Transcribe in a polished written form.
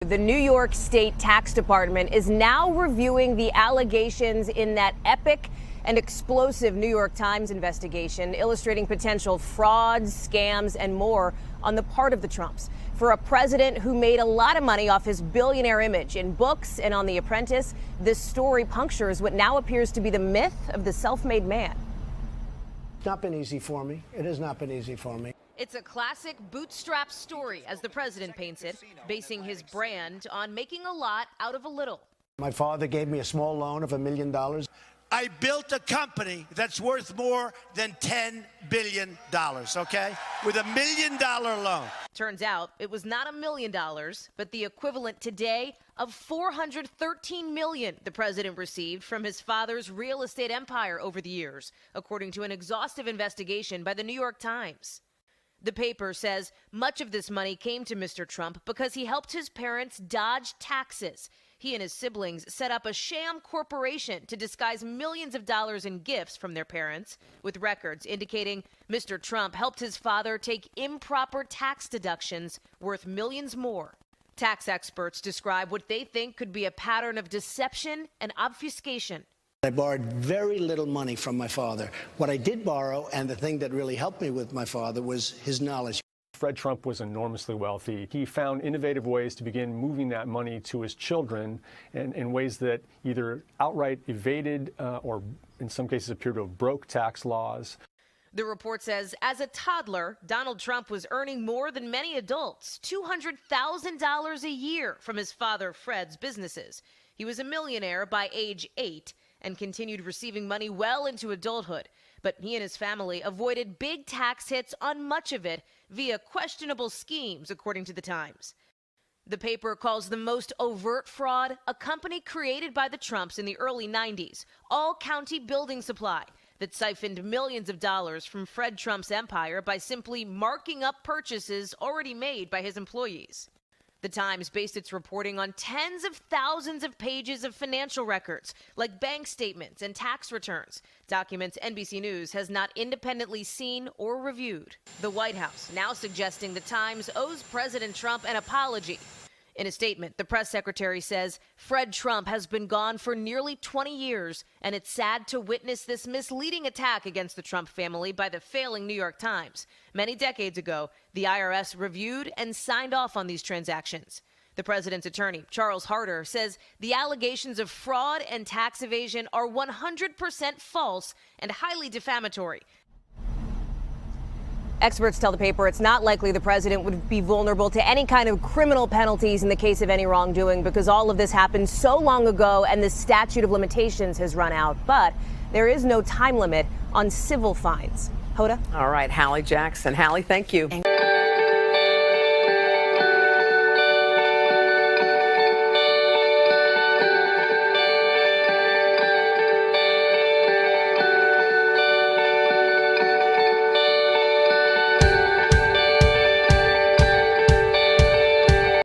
The New York State Tax Department is now reviewing the allegations in that epic and explosive New York Times investigation, illustrating potential frauds, scams, and more on the part of the Trumps. For a president who made a lot of money off his billionaire image in books and on The Apprentice, this story punctures what now appears to be the myth of the self-made man. It's not been easy for me. It has not been easy for me. It's a classic bootstrap story, as the president paints it, basing his brand on making a lot out of a little. My father gave me a small loan of $1 million. I built a company that's worth more than $10 billion, okay? With $1 million loan. Turns out it was not $1 million, but the equivalent today of $413 million the president received from his father's real estate empire over the years, according to an exhaustive investigation by the New York Times. The paper says much of this money came to Mr. Trump because he helped his parents dodge taxes. He and his siblings set up a sham corporation to disguise millions of dollars in gifts from their parents, with records indicating Mr. Trump helped his father take improper tax deductions worth millions more. Tax experts describe what they think could be a pattern of deception and obfuscation. I borrowed very little money from my father. What I did borrow, and the thing that really helped me with my father, was his knowledge. Fred Trump was enormously wealthy. He found innovative ways to begin moving that money to his children in ways that either outright evaded or in some cases appear to have broke tax laws. The report says as a toddler, Donald Trump was earning more than many adults, $200,000 a year from his father Fred's businesses. He was a millionaire by age 8 and continued receiving money well into adulthood. But he and his family avoided big tax hits on much of it via questionable schemes, according to the Times. The paper calls the most overt fraud a company created by the Trumps in the early 90s, All County Building Supply, that siphoned millions of dollars from Fred Trump's empire by simply marking up purchases already made by his employees. The Times based its reporting on tens of thousands of pages of financial records, like bank statements and tax returns, documents NBC News has not independently seen or reviewed. The White House now suggesting the Times owes President Trump an apology. In a statement, the press secretary says Fred Trump has been gone for nearly 20 years, and it's sad to witness this misleading attack against the Trump family by the failing New York Times. Many decades ago, the IRS reviewed and signed off on these transactions. The president's attorney, Charles Harder, says the allegations of fraud and tax evasion are 100% false and highly defamatory. Experts tell the paper it's not likely the president would be vulnerable to any kind of criminal penalties in the case of any wrongdoing because all of this happened so long ago and the statute of limitations has run out. But there is no time limit on civil fines. Hoda? All right, Hallie Jackson. Hallie, thank you.